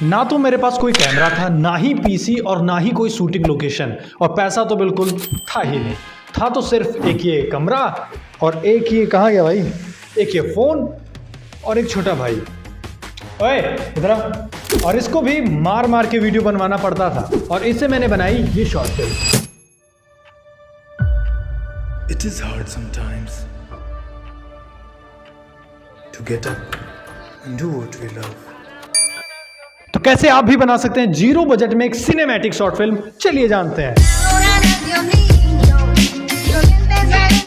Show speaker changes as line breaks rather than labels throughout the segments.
ना तो मेरे पास कोई कैमरा था, ना ही पीसी और ना ही कोई शूटिंग लोकेशन, और पैसा तो बिल्कुल था ही नहीं। था तो सिर्फ एक ये कमरा और एक ये कहाँ गया भाई, एक ये फ़ोन और एक छोटा भाई। ओए इधर आ। और इसको भी मार मार के वीडियो बनवाना पड़ता था, और इससे मैंने बनाई ये short film.
It is hard sometimes to get up and do what we love.
तो कैसे आप भी बना सकते हैं जीरो बजट में एक सिनेमैटिक शॉर्ट फिल्म, चलिए जानते हैं।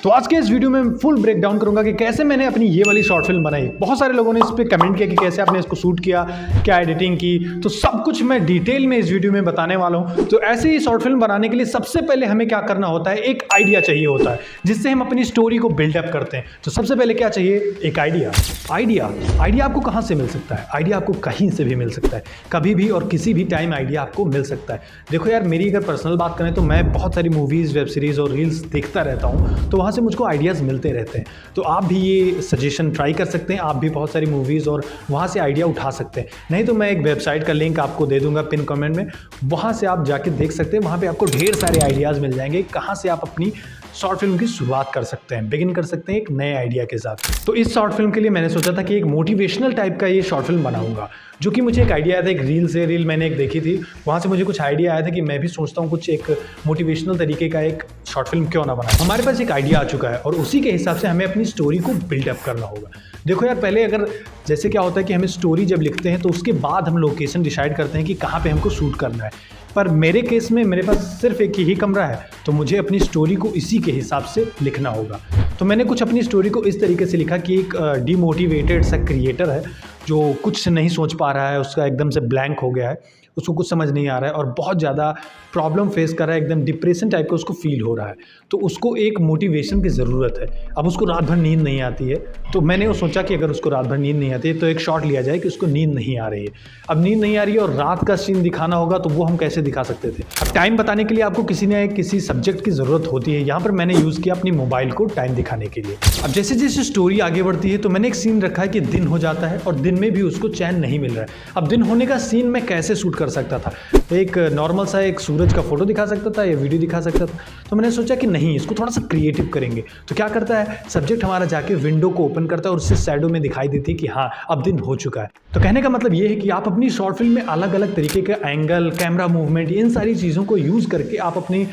तो आज के इस वीडियो में फुल ब्रेक डाउन करूंगा कि कैसे मैंने अपनी ये वाली शॉर्ट फिल्म बनाई। बहुत सारे लोगों ने इस पे कमेंट किया कि कैसे आपने इसको शूट किया, क्या एडिटिंग की, तो सब कुछ मैं डिटेल में इस वीडियो में बताने वाला हूं। तो ऐसे ही शॉर्ट फिल्म बनाने के लिए सबसे पहले हमें क्या करना होता है, एक आइडिया चाहिए होता है जिससे हम अपनी स्टोरी को बिल्डअप करते हैं। तो सबसे पहले क्या चाहिए, एक आइडिया। आइडिया आपको कहाँ से मिल सकता है? आइडिया आपको कहीं से भी मिल सकता है, कभी भी और किसी भी टाइम आइडिया आपको मिल सकता है। देखो यार, मेरी अगर पर्सनल बात करें तो मैं बहुत सारी मूवीज़, वेब सीरीज़ और रील्स देखता रहता हूँ, तो वहाँ से मुझको आइडियाज़ मिलते रहते हैं। तो आप भी ये सजेशन ट्राई कर सकते हैं, आप भी बहुत सारी मूवीज़ और वहाँ से आइडिया उठा सकते हैं। नहीं तो मैं एक वेबसाइट का लिंक आपको दे दूंगा पिन कमेंट में, वहाँ से आप जाके देख सकते हैं। वहाँ पे आपको ढेर सारे आइडियाज़ मिल जाएंगे कहाँ से आप अपनी शॉर्ट फिल्म की शुरुआत कर सकते हैं, बिगिन कर सकते हैं एक नए आइडिया के साथ। तो इस शॉर्ट फिल्म के लिए मैंने सोचा था कि एक मोटिवेशनल टाइप का ये शॉर्ट फिल्म बनाऊंगा, जो कि मुझे एक आइडिया आया था, एक रील मैंने एक देखी थी, वहाँ से मुझे कुछ आइडिया आया था कि मैं भी सोचता हूँ कुछ एक मोटिवेशनल तरीके का एक शॉर्ट फिल्म क्यों ना बनाए। हमारे पास एक आइडिया आ चुका है और उसी के हिसाब से हमें अपनी स्टोरी को बिल्डअप करना होगा। देखो यार, पहले अगर जैसे क्या होता है कि हमें स्टोरी जब लिखते हैं तो उसके बाद हम लोकेशन डिसाइड करते हैं कि कहाँ पे हमको शूट करना है। पर मेरे केस में मेरे पास सिर्फ एक ही कमरा है, तो मुझे अपनी स्टोरी को इसी के हिसाब से लिखना होगा। तो मैंने कुछ अपनी स्टोरी को इस तरीके से लिखा कि एक डिमोटिवेटेड सा क्रिएटर है जो कुछ नहीं सोच पा रहा है, उसका एकदम से ब्लैंक हो गया है, उसको कुछ समझ नहीं आ रहा है और बहुत ज़्यादा प्रॉब्लम फेस कर रहा है, एकदम डिप्रेशन टाइप का उसको फील हो रहा है। तो उसको एक मोटिवेशन की ज़रूरत है। अब उसको रात भर नींद नहीं आती है, तो मैंने वो सोचा कि अगर उसको रात भर नींद नहीं आती है तो एक शॉट लिया जाए कि उसको नींद नहीं आ रही है। अब नींद नहीं आ रही है और रात का सीन दिखाना होगा, तो वो हम कैसे दिखा सकते थे। अब टाइम बताने के लिए आपको किसी सब्जेक्ट की ज़रूरत होती है। यहाँ पर मैंने यूज़ किया अपनी मोबाइल को टाइम दिखाने के लिए। अब जैसे जैसे स्टोरी आगे बढ़ती है तो मैंने एक सीन रखा है कि दिन हो जाता है और दिन में भी उसको चैन नहीं मिल रहा है। अब दिन होने का सीन मैं कैसे शूट कर सकता था? एक नॉर्मल सा एक सूरज का फोटो दिखा सकता था या वीडियो दिखा सकता था। तो मैंने सोचा कि नहीं, इसको थोड़ा सा क्रिएटिव करेंगे। तो क्या करता है, सब्जेक्ट हमारा जाके विंडो को ओपन करता है और उससे शैडो में दिखाई देती है कि हाँ अब दिन हो चुका है। तो कहने का मतलब ये है कि आप अपनी शॉर्ट फिल्म में अलग अलग तरीके के एंगल, कैमरा मूवमेंट, इन सारी चीज़ों को यूज़ करके आप अपनी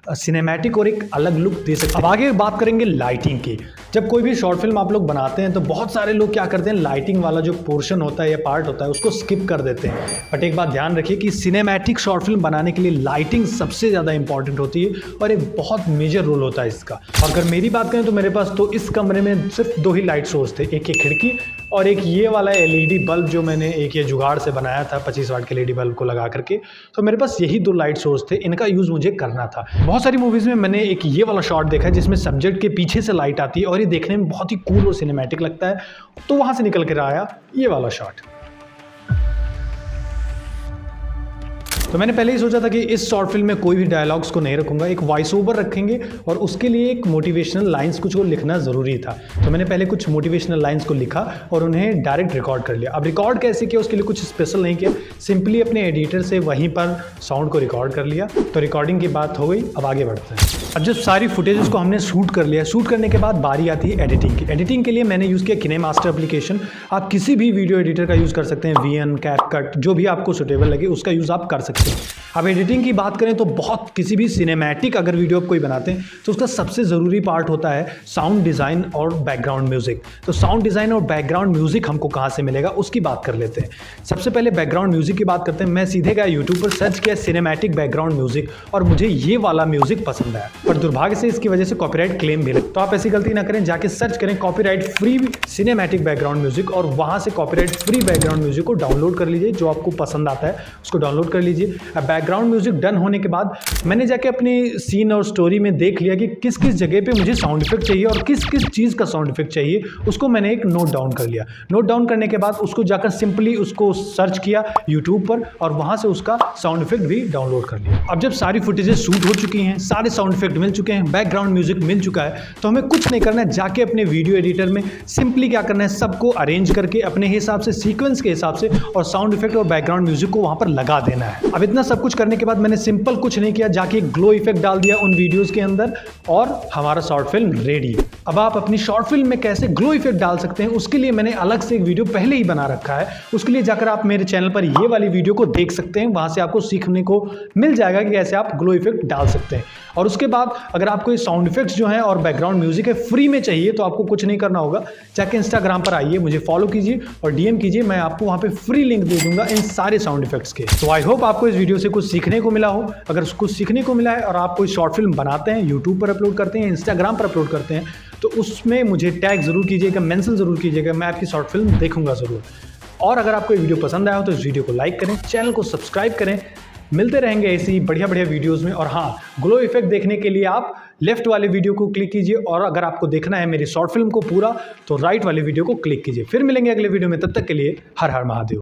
सिनेमैटिक और एक अलग लुक दे सकते हैं। अब आगे बात करेंगे लाइटिंग की। जब कोई भी शॉर्ट फिल्म आप लोग बनाते हैं तो बहुत सारे लोग क्या करते हैं, लाइटिंग वाला जो पोर्शन होता है या पार्ट होता है उसको स्किप कर देते हैं। बट एक बात ध्यान रखिए कि सिनेमैटिक शॉर्ट फिल्म बनाने के लिए लाइटिंग सबसे ज़्यादा इंपॉर्टेंट होती है और एक बहुत मेजर रोल होता है इसका। और अगर मेरी बात करें तो मेरे पास तो इस कमरे में सिर्फ 2 ही लाइट सोर्स थे, एक ये खिड़की और एक ये वाला एलईडी बल्ब जो मैंने एक ये जुगाड़ से बनाया था 25 वाट के एलईडी बल्ब को लगा करके। तो मेरे पास यही 2 लाइट सोर्स थे, इनका यूज़ मुझे करना था। बहुत सारी मूवीज़ में मैंने एक ये वाला शॉट देखा है जिसमें सब्जेक्ट के पीछे से लाइट आती है और ये देखने में बहुत ही कूल और सिनेमैटिक लगता है। तो वहाँ से निकल कर आया ये वाला शॉट। तो मैंने पहले ही सोचा था कि इस शॉर्ट फिल्म में कोई भी डायलॉग्स को नहीं रखूंगा, एक वॉइस ओवर रखेंगे और उसके लिए एक मोटिवेशनल लाइंस कुछ को लिखना ज़रूरी था। तो मैंने पहले कुछ मोटिवेशनल लाइंस को लिखा और उन्हें डायरेक्ट रिकॉर्ड कर लिया। अब रिकॉर्ड कैसे किया, उसके लिए कुछ स्पेशल नहीं किया, सिंपली अपने एडिटर से वहीं पर साउंड को रिकॉर्ड कर लिया। तो रिकॉर्डिंग की बात हो गई, अब आगे बढ़ते हैं। अब जब सारी फुटेजेस को हमने शूट कर लिया, शूट करने के बाद बारी आती है एडिटिंग की। एडिटिंग के लिए मैंने यूज़ किया किनेमास्टर एप्लीकेशन। आप किसी भी वीडियो एडिटर का यूज़ कर सकते हैं, वीएन, कैपकट, जो भी आपको सुटेबल लगे उसका यूज़ आप कर सकते हैं। अब एडिटिंग की बात करें तो बहुत किसी भी सिनेमैटिक अगर वीडियो आप कोई बनाते हैं तो उसका सबसे ज़रूरी पार्ट होता है साउंड डिज़ाइन और बैकग्राउंड म्यूज़िक। तो साउंड डिज़ाइन और बैकग्राउंड म्यूज़िक हमको कहाँ से मिलेगा उसकी बात कर लेते हैं। सबसे पहले बैकग्राउंड म्यूज़िक की बात करते हैं। मैं सीधे गया यूट्यूब पर, सर्च किया सिनेमैटिक बैकग्राउंड म्यूज़िक और मुझे ये वाला म्यूज़िक पसंद आया। पर दुर्भाग्य से इसकी वजह से कॉपीराइट क्लेम भी लगा। तो आप ऐसी गलती ना करें, जाके सर्च करें copyright free cinematic background music और वहाँ से कॉपीराइट फ्री बैकग्राउंड म्यूज़िक को डाउनलोड कर लीजिए। जो आपको पसंद आता है उसको डाउनलोड कर लीजिए। बैकग्राउंड म्यूजिक डन होने के बाद मैंने जाके अपनी सीन और स्टोरी में देख लिया कि किस किस जगह पे मुझे साउंड इफेक्ट चाहिए और किस किस चीज़ का साउंड इफेक्ट चाहिए। उसको मैंने एक नोट डाउन कर लिया। नोट डाउन करने के बाद उसको जाकर सिंपली उसको सर्च किया यूट्यूब पर और वहाँ से उसका साउंड इफेक्ट भी डाउनलोड कर लिया। अब जब सारी फुटेजेस शूट हो चुकी हैं, सारे साउंड इफेक्ट मिल चुके हैं, बैकग्राउंड म्यूजिक मिल चुका है, तो हमें कुछ नहीं करना है। जाके अपने वीडियो एडिटर में सिंपली क्या करना है, सबको अरेंज करके अपने हिसाब से, सीक्वेंस के हिसाब से और साउंड इफेक्ट और बैकग्राउंड म्यूजिक को वहाँ पर लगा देना है। अब इतना सब कुछ करने के बाद मैंने सिंपल कुछ नहीं किया, जाके ग्लो इफेक्ट डाल दिया उन वीडियोज़ के अंदर और हमारा शॉर्ट फिल्म रेडी है। अब आप अपनी शॉर्ट फिल्म में कैसे ग्लो इफेक्ट डाल सकते हैं उसके लिए मैंने अलग से एक वीडियो पहले ही बना रखा है। उसके लिए जाकर आप मेरे चैनल पर ये वाली वीडियो को देख सकते हैं। वहाँ से आपको सीखने को मिल जाएगा कि कैसे आप ग्लो इफेक्ट डाल सकते हैं। और उसके बाद अगर आपको ये साउंड इफेक्ट्स जो हैं और बैकग्राउंड म्यूजिक है फ्री में चाहिए तो आपको कुछ नहीं करना होगा, जाके इंस्टाग्राम पर आइए, मुझे फॉलो कीजिए और डीएम कीजिए। मैं आपको वहाँ पे फ्री लिंक दे दूंगा इन सारे साउंड इफेक्ट्स के। तो आई होप आपको इस वीडियो से कुछ सीखने को मिला हो। अगर कुछ सीखने को मिला है और आप कोई शॉर्ट फिल्म बनाते हैं, यूट्यूब पर अपलोड करते हैं, इंस्टाग्राम पर अपलोड करते हैं, तो उसमें मुझे टैग ज़रूर कीजिएगा, मेंशन ज़रूर कीजिएगा, मैं आपकी शॉर्ट फिल्म देखूंगा ज़रूर। और अगर आपको ये वीडियो पसंद आया हो तो इस वीडियो को लाइक करें, चैनल को सब्सक्राइब करें। मिलते रहेंगे ऐसी बढ़िया बढ़िया वीडियोस में। और हाँ, ग्लो इफेक्ट देखने के लिए आप लेफ्ट वाले वीडियो को क्लिक कीजिए और अगर आपको देखना है मेरी शॉर्ट फिल्म को पूरा तो राइट वाले वीडियो को क्लिक कीजिए। फिर मिलेंगे अगले वीडियो में, तब तक के लिए हर हर महादेव।